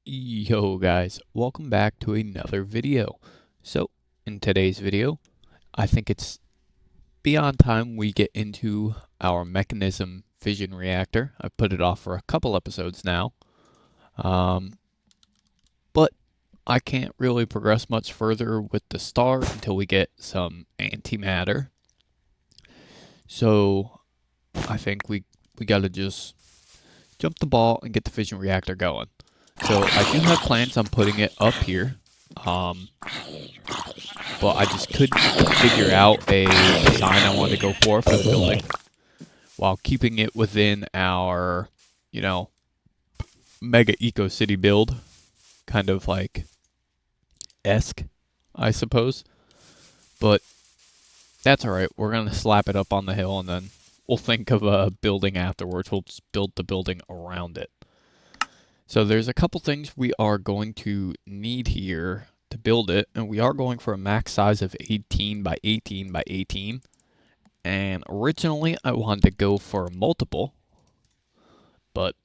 Yo guys, welcome back to another video. So, in today's video, I think it's beyond time we get into our mechanism fission reactor. I put it off for a couple episodes now, but I can't really progress much further with the star until we get some antimatter. So, I think we gotta just jump the ball and get the fission reactor going. So I do have plans on putting it up here, but I just couldn't figure out a design I wanted to go for the building while keeping it within our, mega eco city build, kind of like esque, I suppose. But that's all right. We're gonna slap it up on the hill and then we'll think of a building afterwards. We'll just build the building around it. So there's a couple things we are going to need here to build it, and we are going for a max size of 18 by 18 by 18. And originally I wanted to go for multiple, but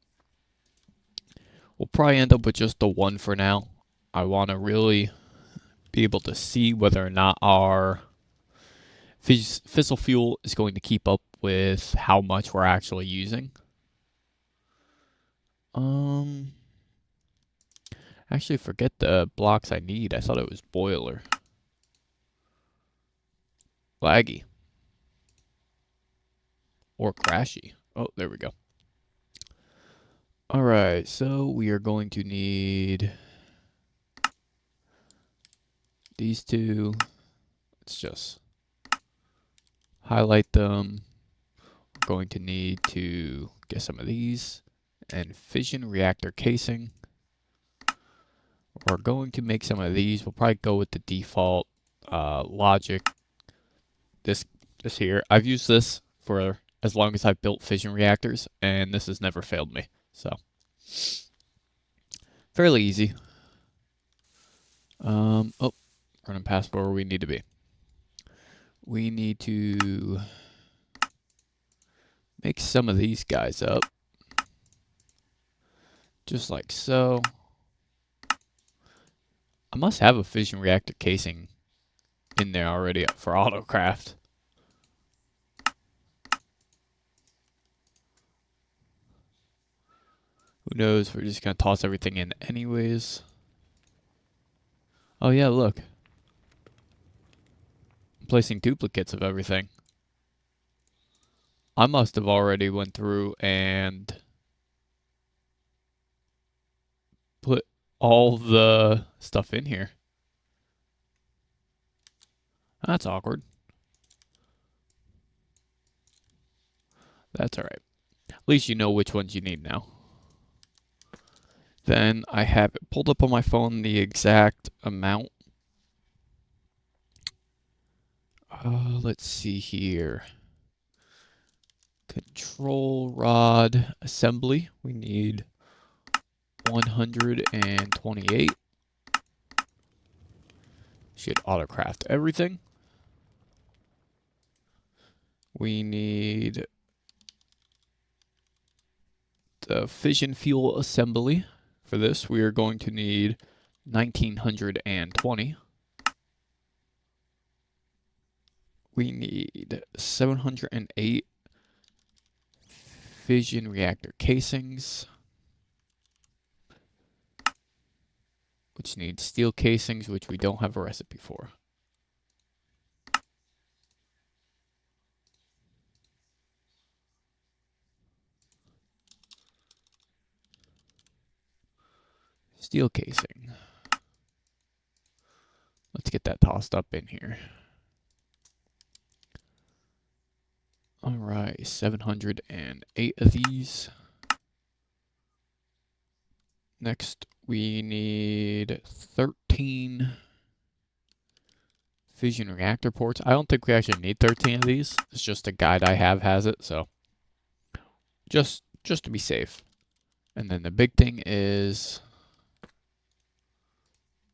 we'll probably end up with just the one for now. I want to really be able to see whether or not our fissile fuel is going to keep up with how much we're actually using. Actually, forget the blocks I need. I thought it was boiler. Laggy. Or crashy. Oh, there we go. Alright, so we are going to need these two. Let's just highlight them. We're going to need to get some of these and fission reactor casing. We're going to make some of these. We'll probably go with the default logic. This here. I've used this for as long as I've built fission reactors, and this has never failed me. So, fairly easy. Oh, running past where we need to be. We need to make some of these guys up. Just like so. I must have a fission reactor casing in there already for autocraft. Who knows? We're just going to toss everything in anyways. Oh yeah, look. I'm placing duplicates of everything. I must have already went through and put all the stuff in here. That's awkward. That's alright. At least you know which ones you need now. Then I have it pulled up on my phone the exact amount. Let's see here. Control rod assembly. We need 128. Should autocraft everything. We need the fission fuel assembly. For this, we are going to need 1920. We need 708 fission reactor casings, which needs steel casings, which we don't have a recipe for. Steel casing. Let's get that tossed up in here. Alright, 708 of these. Next, we need 13 fission reactor ports. I don't think we actually need 13 of these. It's just a guide I have has it, so just to be safe. And then the big thing is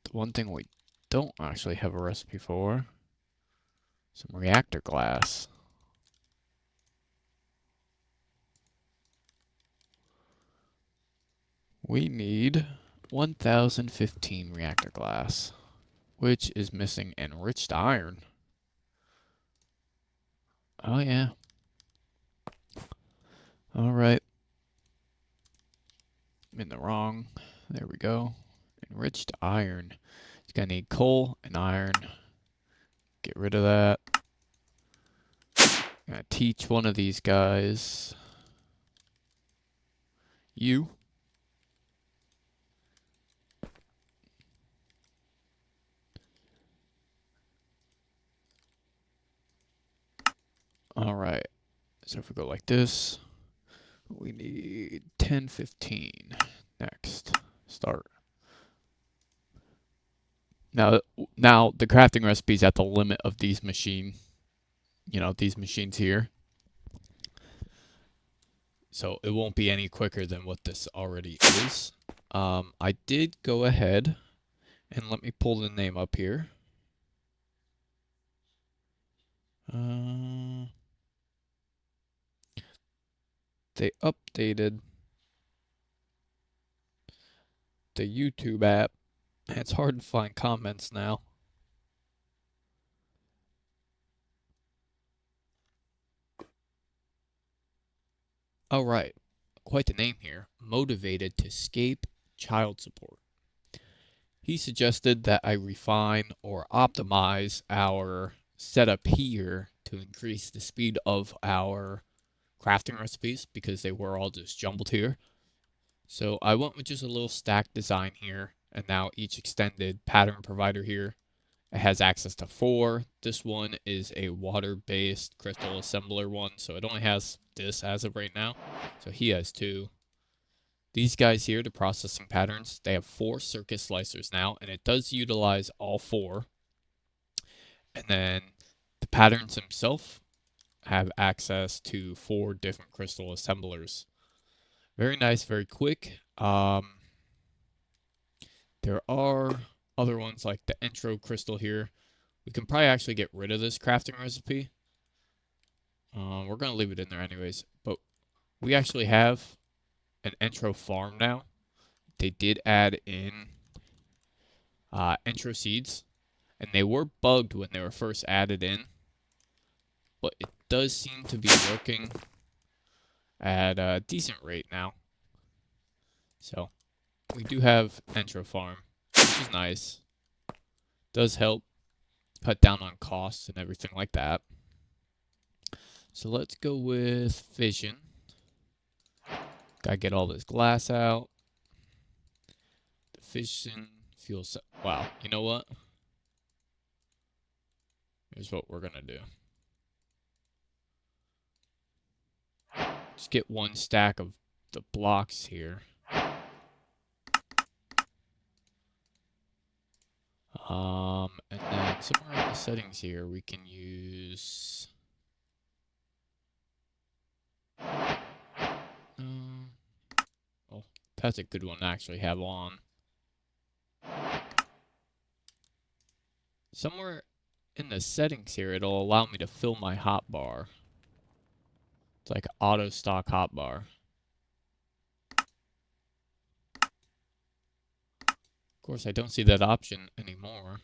the one thing we don't actually have a recipe for. Some reactor glass. We need 1015 reactor glass, which is missing enriched iron. Oh, yeah. All right. I'm in the wrong. There we go. Enriched iron. It's going to need coal and iron. Get rid of that. I'm going to teach one of these guys. You. All right. So if we go like this, we need 1015. Next. Start. Now the crafting recipe is at the limit of these machines here. So it won't be any quicker than what this already is. I did go ahead and let me pull the name up here. They updated the YouTube app. It's hard to find comments now. All right, quite the name here. Motivated to escape child support. He suggested that I refine or optimize our setup here to increase the speed of our crafting recipes because they were all just jumbled here. So I went with just a little stack design here, and now each extended pattern provider here, it has access to 4. This one is a water-based crystal assembler one, so it only has this as of right now. So he has 2. These guys here, the processing patterns, they have 4 circuit slicers now, and it does utilize all 4. And then the patterns themselves have access to 4 different crystal assemblers. Very nice, very quick. There are other ones like the intro crystal here. We can probably actually get rid of this crafting recipe. We're going to leave it in there anyways. But we actually have an intro farm now. They did add in intro seeds. And they were bugged when they were first added in. But it does seem to be working at a decent rate now. So we do have intro farm, which is nice. Does help cut down on costs and everything like that. So let's go with fission. Gotta get all this glass out. The fission fuel cell. Wow, you know what? Here's what we're gonna do. Just get 1 stack of the blocks here. And then somewhere in the settings here, we can use. Oh, that's a good one to actually have on. Somewhere in the settings here, it'll allow me to fill my hotbar. It's like auto stock hotbar. Of course, I don't see that option anymore.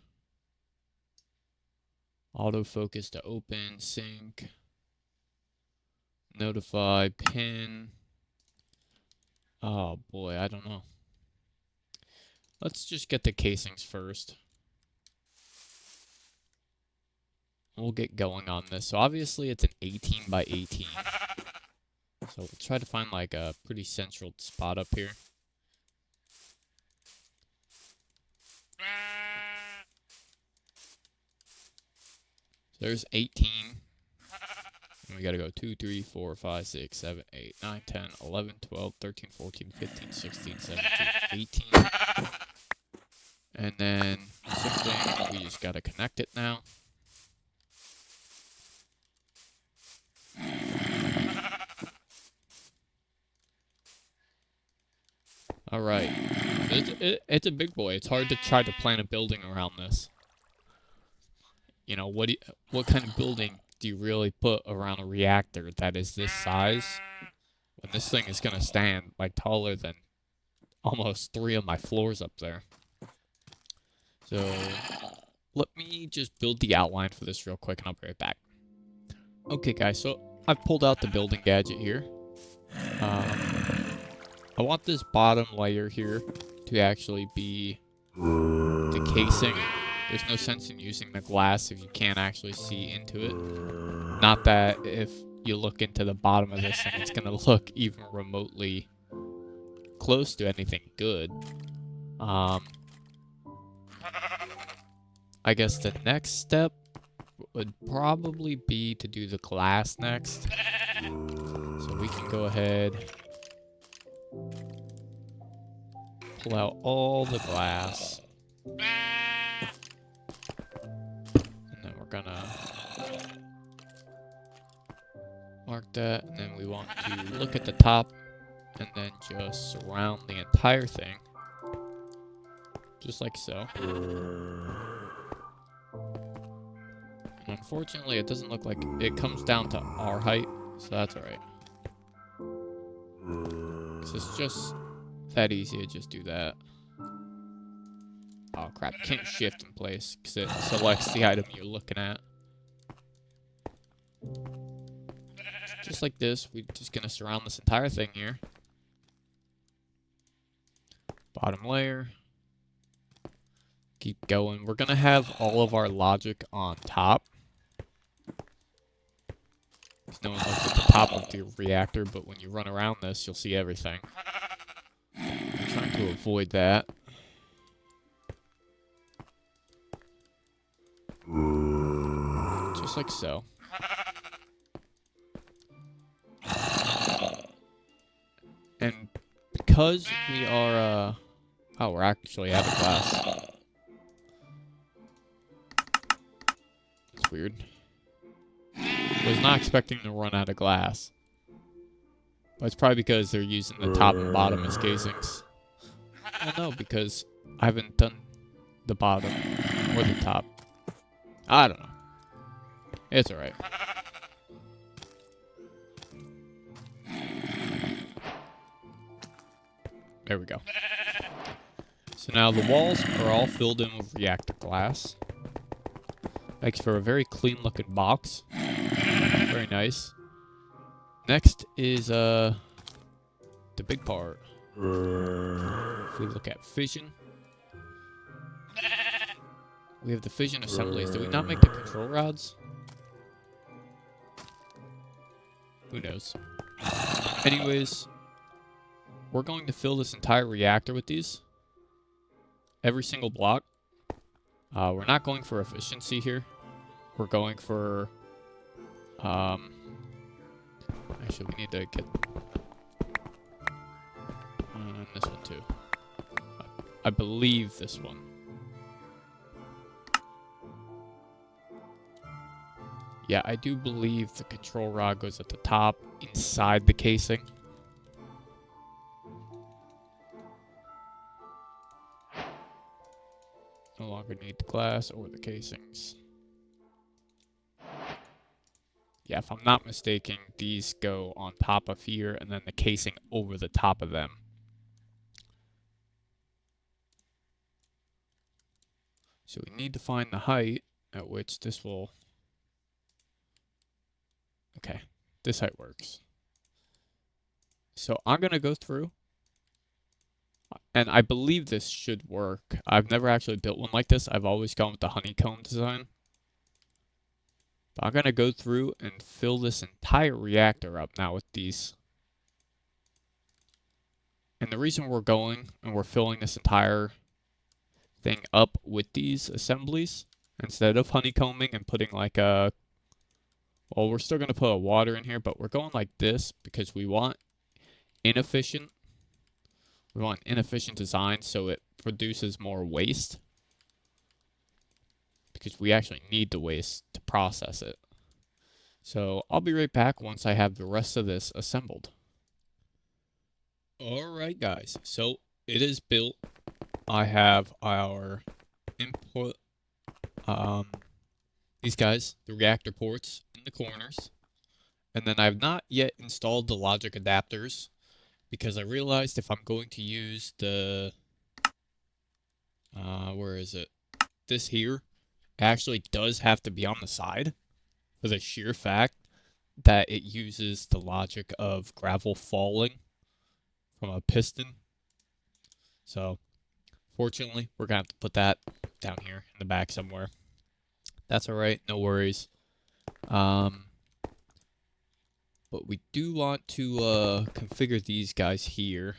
Autofocus to open, sync, notify, pin. Oh boy, I don't know. Let's just get the casings first. We'll get going on this. So obviously it's an 18 by 18. So we'll try to find like a pretty central spot up here. So there's 18. And we gotta go 2, 3, 4, 5, 6, 7, 8, 9, 10, 11, 12, 13, 14, 15, 16, 17, 18. And then same thing, we just gotta connect it now. Alright. It's a big boy. It's hard to try to plan a building around this. You know, what kind of building do you really put around a reactor that is this size? When this thing is going to stand like taller than almost 3 of my floors up there. So let me just build the outline for this real quick and I'll be right back. Okay guys, so I've pulled out the building gadget here. I want this bottom layer here to actually be the casing. There's no sense in using the glass if you can't actually see into it. Not that if you look into the bottom of this thing, it's going to look even remotely close to anything good. I guess the next step would probably be to do the glass next. So we can go ahead, pull out all the glass. And then we're gonna mark that, and then we want to look at the top and then just surround the entire thing. Just like so. And unfortunately, it doesn't look like it comes down to our height, so that's alright. So it's just that easy to just do that. Oh crap, can't shift in place because it selects the item you're looking at. Just like this, we're just going to surround this entire thing here. Bottom layer. Keep going. We're going to have all of our logic on top. Because no one looks at the top of the reactor, but when you run around this, you'll see everything. I'm trying to avoid that. Just like so. And because we are, oh, we're actually out of glass. That's weird. Was not expecting to run out of glass. But it's probably because they're using the top and bottom as casings. Well, no, because I haven't done the bottom or the top. I don't know. It's alright. There we go. So now the walls are all filled in with reactor glass. Makes for a very clean looking box. Very nice. Next is the big part. If we look at fission. We have the fission assemblies. Did we not make the control rods? Who knows? Anyways, we're going to fill this entire reactor with these. Every single block. We're not going for efficiency here. We're going for... actually, we need to get... this one too. I believe this one. Yeah, I do believe the control rod goes at the top, inside the casing. No longer need the glass or the casings. Yeah, if I'm not mistaken, these go on top of here, and then the casing over the top of them. So we need to find the height at which this will... Okay, this height works. So I'm going to go through, and I believe this should work. I've never actually built one like this. I've always gone with the honeycomb design. But I'm going to go through and fill this entire reactor up now with these. And the reason we're going and we're filling this entire thing up with these assemblies, instead of honeycombing and putting like a... Well, we're still going to put a water in here, but we're going like this because we want inefficient. We want an inefficient design so it produces more waste. Because we actually need the waste to process it. So I'll be right back once I have the rest of this assembled. Alright guys, so it is built. I have our input, these guys, the reactor ports in the corners. And then I have not yet installed the logic adapters because I realized if I'm going to use the, where is it? This here actually does have to be on the side for the sheer fact that it uses the logic of gravel falling from a piston. So, fortunately, we're going to have to put that down here in the back somewhere. That's alright, no worries. But we do want to configure these guys here.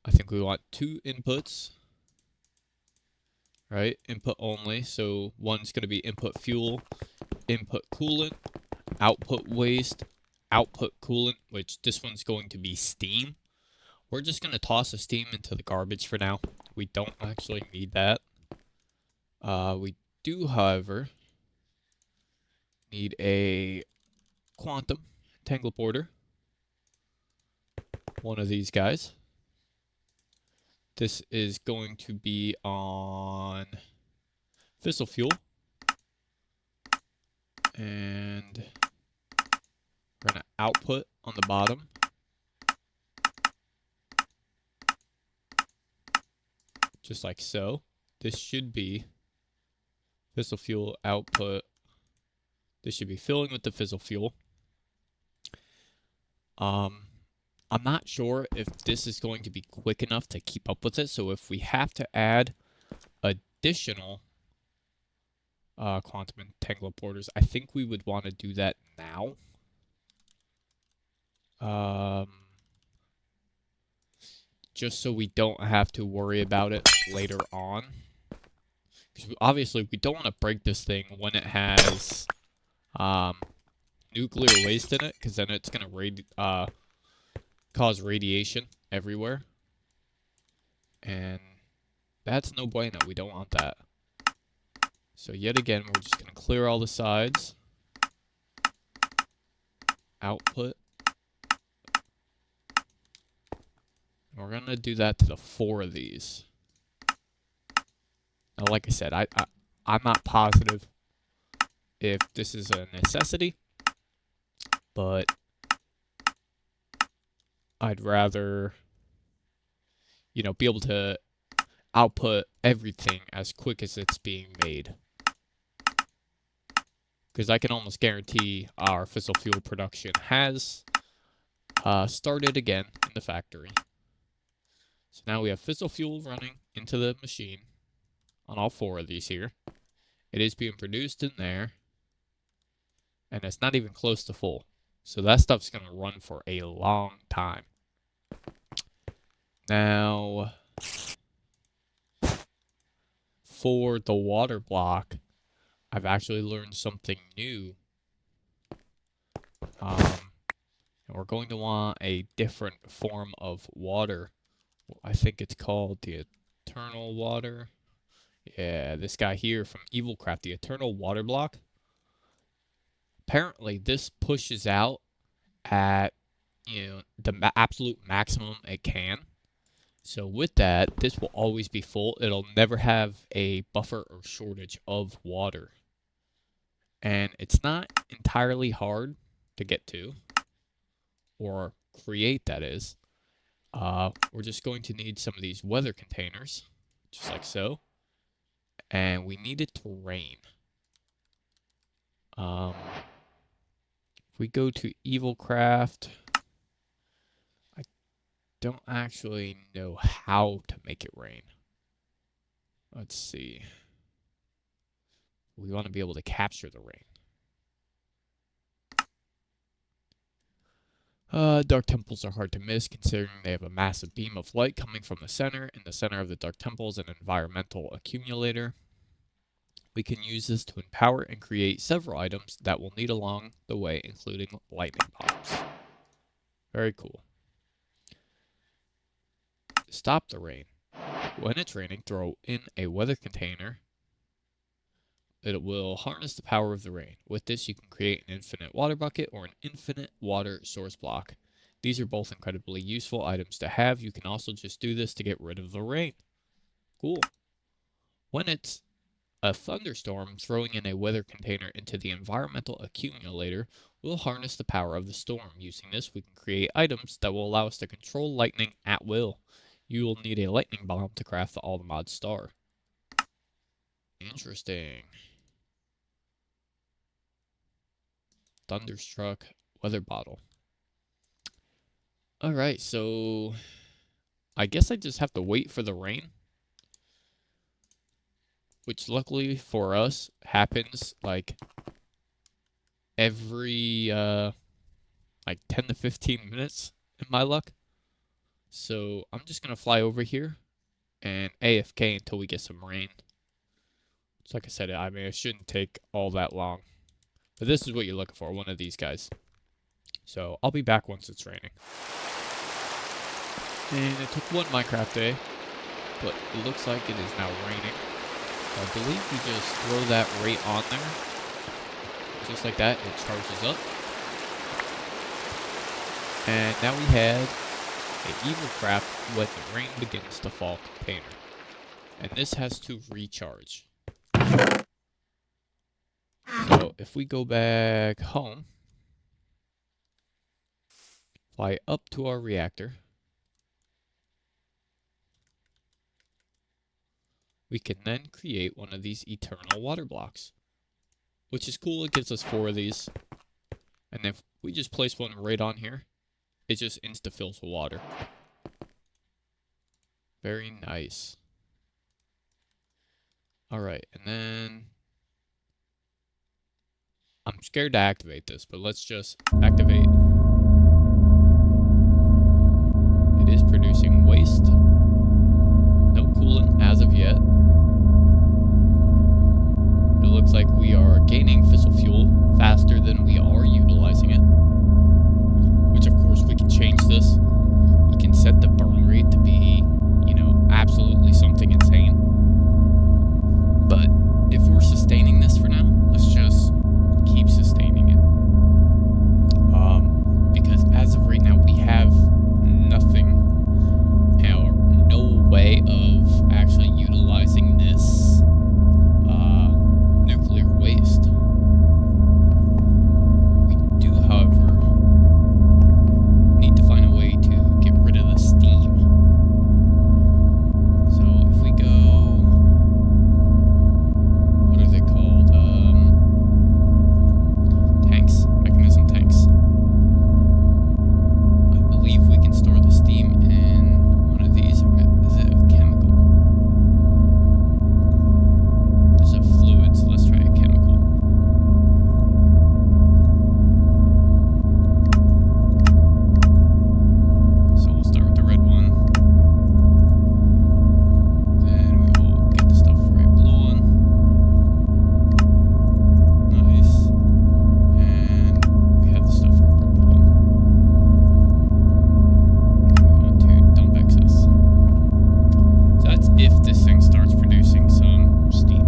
I think we want 2 inputs. Right? Input only. So one's going to be input fuel, input coolant, output waste, output coolant, which this one's going to be steam. We're just going to toss the steam into the garbage for now. We don't actually need that. We do, however, need a quantum tangle porter. One of these guys. This is going to be on fissile fuel. And we're going to output on the bottom. Just like so. This should be fissile fuel output. This should be filling with the fissile fuel. I'm not sure if this is going to be quick enough to keep up with it. So if we have to add additional quantum entanglement porters, I think we would want to do that now. Just so we don't have to worry about it later on. Because obviously we don't want to break this thing when it has nuclear waste in it, because then it's going to cause radiation everywhere. And that's no bueno. We don't want that. So yet again, we're just going to clear all the sides. Output. And we're going to do that to the 4 of these. Now, like I said, I'm not positive if this is a necessity, but I'd rather, you know, be able to output everything as quick as it's being made. Because I can almost guarantee our fissile fuel production has started again in the factory. So now we have fissile fuel running into the machine on all 4 of these here. It is being produced in there. And it's not even close to full. So that stuff's going to run for a long time. Now, for the water block, I've actually learned something new. And we're going to want a different form of water. I think it's called the Eternal Water. Yeah, this guy here from Evilcraft, the Eternal Water Block. Apparently, this pushes out at, you know, the absolute maximum it can. So with that, this will always be full. It'll never have a buffer or shortage of water. And it's not entirely hard to get to, or create, that is. We're just going to need some of these weather containers, just like so. And we need it to rain. If we go to Evilcraft, I don't actually know how to make it rain. Let's see. We want to be able to capture the rain. Dark temples are hard to miss, considering they have a massive beam of light coming from the center. In the center of the dark temple is an environmental accumulator. We can use this to empower and create several items that we'll need along the way, including lightning bombs. Very cool. Stop the rain. When it's raining, throw in a weather container. It will harness the power of the rain. With this, you can create an infinite water bucket or an infinite water source block. These are both incredibly useful items to have. You can also just do this to get rid of the rain. Cool. When it's A thunderstorm throwing in a weather container into the environmental accumulator will harness the power of the storm. Using this, we can create items that will allow us to control lightning at will. You will need a lightning bomb to craft the All the Mod star. Interesting. Thunderstruck weather bottle. Alright, so I guess I just have to wait for the rain. Which luckily for us happens like every like 10 to 15 minutes in my luck. So I'm just going to fly over here and AFK until we get some rain. So like I said, I mean, it shouldn't take all that long. But this is what you're looking for, one of these guys. So I'll be back once it's raining. And it took one Minecraft day, but it looks like it is now raining. So I believe we just throw that right on there. Just like that, it charges up. And now we have an evil craft when the rain begins to fall container. And this has to recharge. So if we go back home, fly up to our reactor, we can then create one of these eternal water blocks. Which is cool, it gives us 4 of these. And if we just place one right on here, it just insta-fills with water. Very nice. Alright, and then I'm scared to activate this, but let's just activate. It is producing waste. No coolant as of yet. It looks like we are gaining fissile fuel faster than we are utilizing it. Which of course we can change this. We can set the burn rate to be, you know, absolutely something insane. But if we're sustaining this for now, let's just keep sustaining it. Because as of right now, we have nothing or no way of actually utilizing this nuclear waste. We do, however, need to find a way to get rid of the steam. So if we go, what are they called? Tanks, mechanism tanks. I believe we can store the steam in one of these. Is it a chemical? There's a fluid, so let's try a chemical. So we'll start with the red one. Then we will get the stuff for a blue one. Nice. And we have the stuff for a purple one. And we want to dump excess. So that's if this thing starts producing some steam.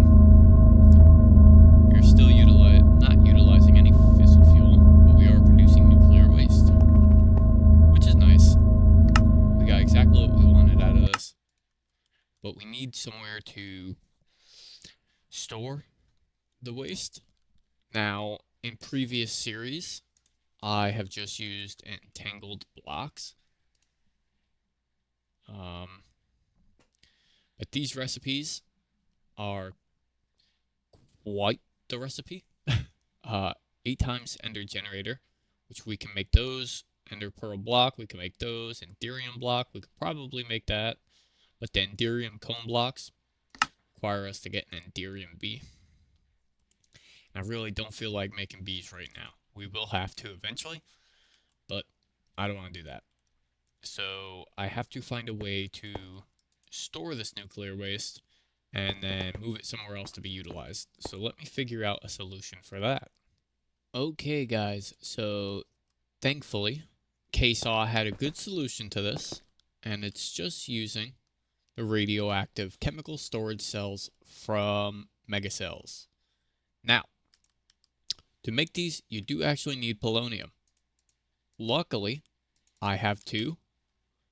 We're still not utilizing any fissile fuel, but we are producing nuclear waste, which is nice. We got exactly what we wanted out of this, but we need somewhere to store the waste. Now, in previous series, I have just used entangled blocks. But these recipes are quite the recipe. 8 times ender generator, which we can make those. Ender pearl block, we can make those. Enderium block, we could probably make that. But the enderium cone blocks require us to get an enderium bee. And I really don't feel like making bees right now. We will have to eventually, but I don't want to do that. So I have to find a way to store this nuclear waste and then move it somewhere else to be utilized. So let me figure out a solution for that. Okay, guys, so thankfully, KSaw had a good solution to this, and it's just using the radioactive chemical storage cells from megacells. Now, to make these, you do actually need polonium. Luckily, I have 2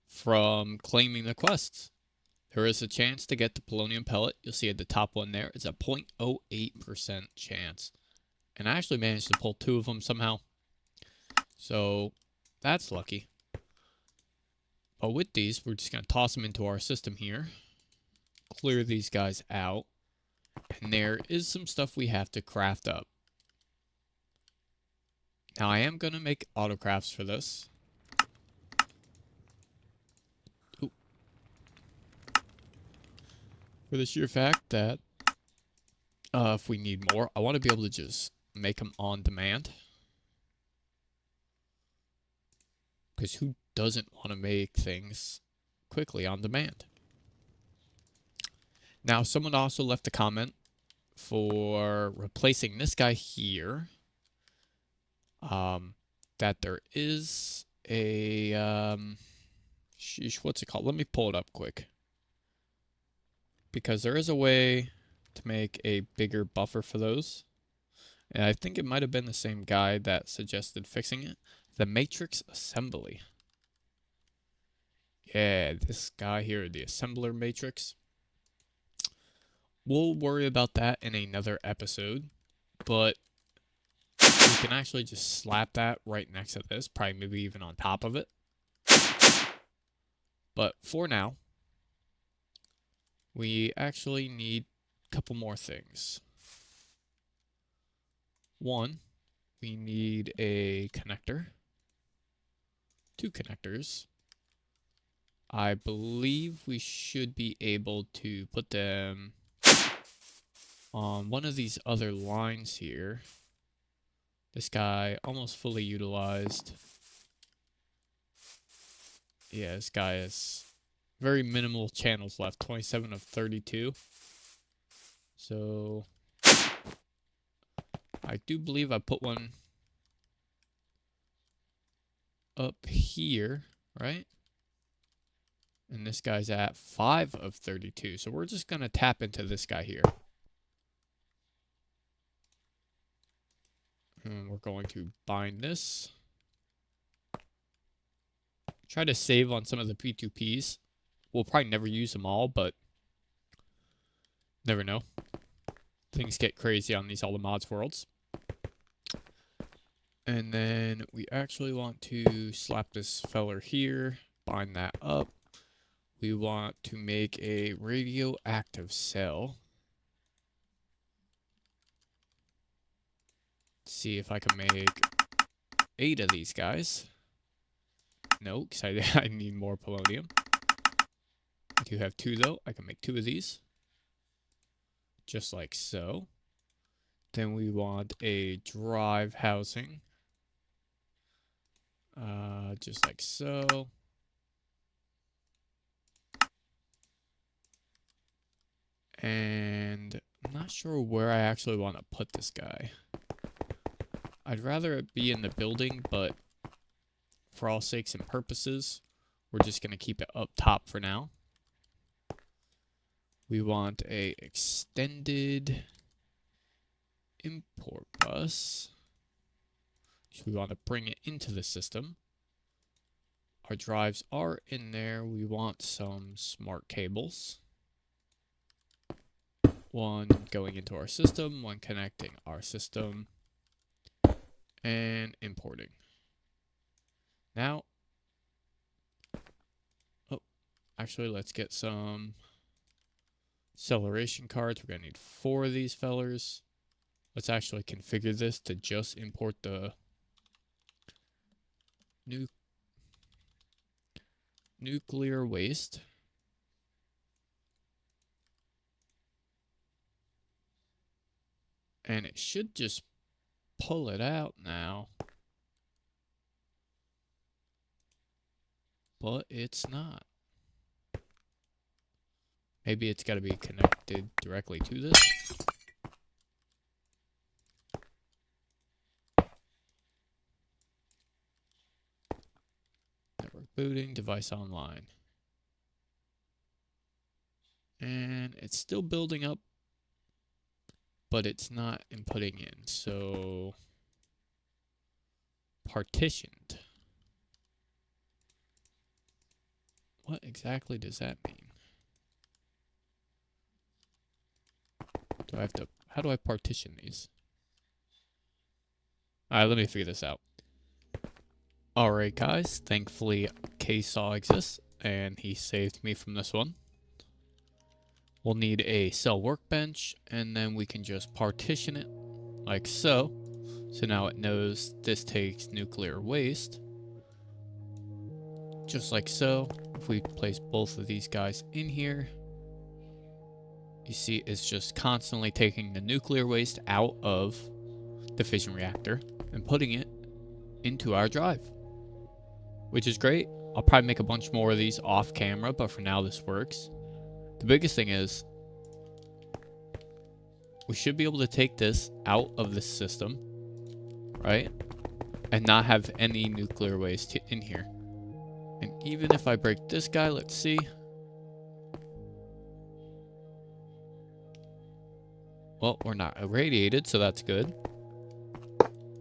from claiming the quests. There is a chance to get the polonium pellet. You'll see at the top one there. It's a 0.08% chance. And I actually managed to pull 2 of them somehow. So that's lucky. But with these, we're just going to toss them into our system here. Clear these guys out. And there is some stuff we have to craft up. Now I am going to make autocrafts for this. Ooh. For the sheer fact that if we need more, I want to be able to just make them on demand. Because who doesn't want to make things quickly on demand? Now, someone also left a comment for replacing this guy here. That there is a, sheesh, what's it called? Let me pull it up quick. Because there is a way to make a bigger buffer for those. And I think it might have been the same guy that suggested fixing it. The matrix assembly. Yeah, this guy here, the assembler matrix. We'll worry about that in another episode. But we can actually just slap that right next to this. Probably maybe even on top of it. But for now, we actually need a couple more things. One, we need a connector. 2 connectors. I believe we should be able to put them on one of these other lines here. This guy almost fully utilized. Yeah, this guy has very minimal channels left. 27 of 32. So I do believe I put one up here, right? And this guy's at 5 of 32. So we're just going to tap into this guy here. And we're going to bind this. Try to save on some of the P2Ps. We'll probably never use them all, but never know. Things get crazy on these all the mods worlds. And then we actually want to slap this feller here. Bind that up. We want to make a radioactive cell. Let's see if I can make 8 of these guys. No, because I need more polonium. I do have 2 though. I can make 2 of these. Just like so. Then we want a drive housing. Just like so. And I'm not sure where I actually want to put this guy. I'd rather it be in the building, but for all sakes and purposes, we're just going to keep it up top for now. We want a extended import bus. So we want to bring it into the system. Our drives are in there. We want some smart cables. One going into our system, one connecting our system, and importing. Now, actually, let's get some acceleration cards. We're going to need 4 of these fellers. Let's actually configure this to just import the nuclear waste. And it should just pull it out now. But it's not. Maybe it's got to be connected directly to this. Network booting, device online. And it's still building up, but it's not inputting in. So, partitioned. What exactly does that mean? how do I partition these? Alright, let me figure this out. Alright guys, thankfully K-Saw exists, and he saved me from this one. We'll need a cell workbench, and then we can just partition it like so. So now it knows this takes nuclear waste. Just like so. If we place both of these guys in here, you see it's just constantly taking the nuclear waste out of the fission reactor and putting it into our drive, which is great. I'll probably make a bunch more of these off camera, but for now this works. The biggest thing is we should be able to take this out of the system, right? And not have any nuclear waste in here. And even if I break this guy, let's see. Well, we're not irradiated, so that's good.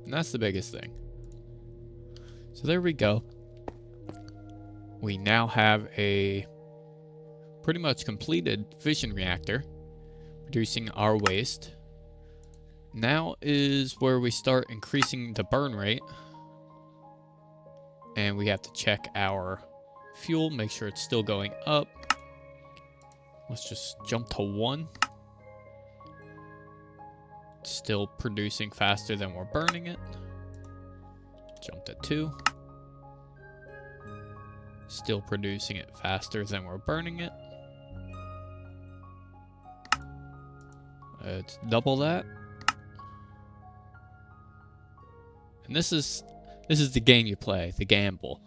And that's the biggest thing. So there we go. We now have a pretty much completed fission reactor producing our waste. Now is where we start increasing the burn rate. And we have to check our fuel, make sure it's still going up. Let's just jump to 1. It's still producing faster than we're burning it. Jump to 2. Still producing it faster than we're burning it. It's double that. And this is the game you play, the gamble.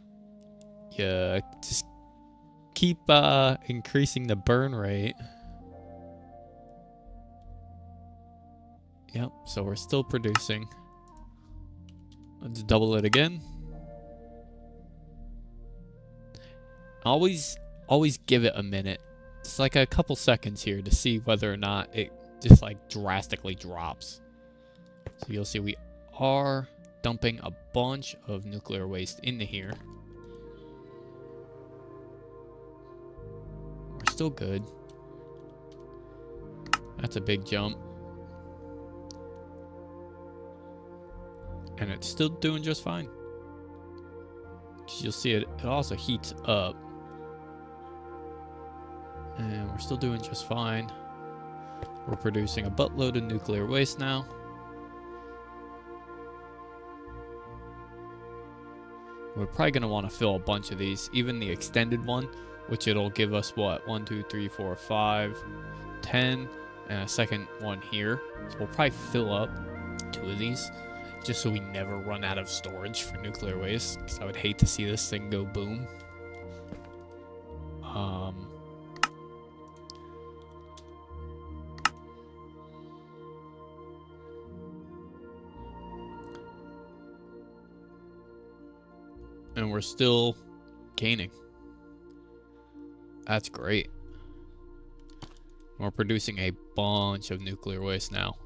You just keep increasing the burn rate. Yep, so we're still producing. Let's double it again. Always give it a minute. It's like a couple seconds here to see whether or not it just like drastically drops. So you'll see we are dumping a bunch of nuclear waste into here. We're still good. That's a big jump. And it's still doing just fine. You'll see it also heats up. And we're still doing just fine. We're producing a buttload of nuclear waste now. We're probably going to want to fill a bunch of these, even the extended one, which it'll give us what? 1, 2, 3, 4, 5, 10, and a second one here. So we'll probably fill up 2 of these, just so we never run out of storage for nuclear waste, because I would hate to see this thing go boom. And we're still gaining. That's great. We're producing a bunch of nuclear waste now.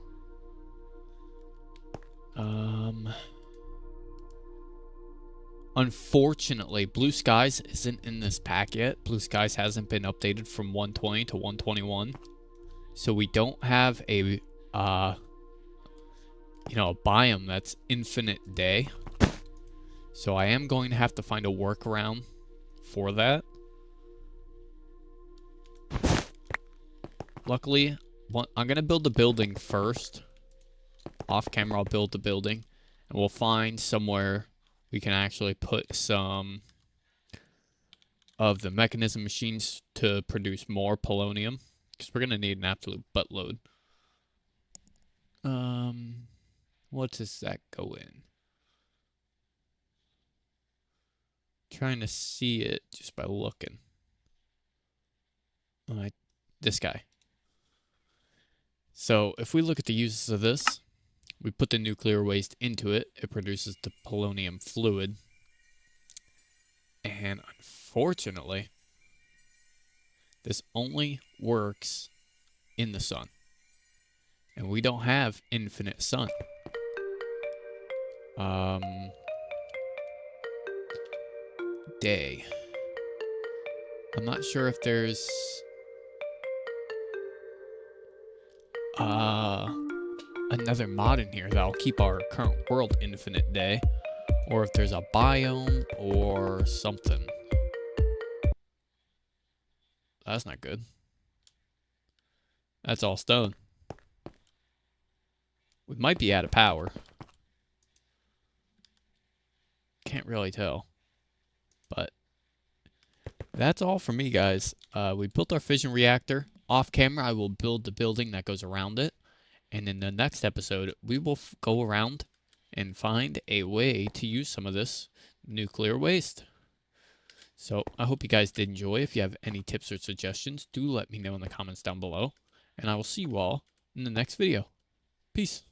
Unfortunately, Blue Skies isn't in this pack yet. Blue Skies hasn't been updated from 120 to 121. So we don't have a, you know, a biome that's infinite day. So I am going to have to find a workaround for that. Luckily, I'm going to build the building first. Off camera, I'll build the building. And we'll find somewhere we can actually put some of the mechanism machines to produce more polonium. Because we're going to need an absolute buttload. What does that go in? Trying to see it just by looking. This guy. So if we look at the uses of this, we put the nuclear waste into it. It produces the polonium fluid. And unfortunately, this only works in the sun. And we don't have infinite sun. Day. I'm not sure if there's another mod in here that'll keep our current world infinite day, or if there's a biome or something. That's not good. That's all stone. We might be out of power. Can't really tell. But that's all for me, guys. We built our fission reactor. Off camera, I will build the building that goes around it. And in the next episode, we will go around and find a way to use some of this nuclear waste. So I hope you guys did enjoy. If you have any tips or suggestions, do let me know in the comments down below. And I will see you all in the next video. Peace.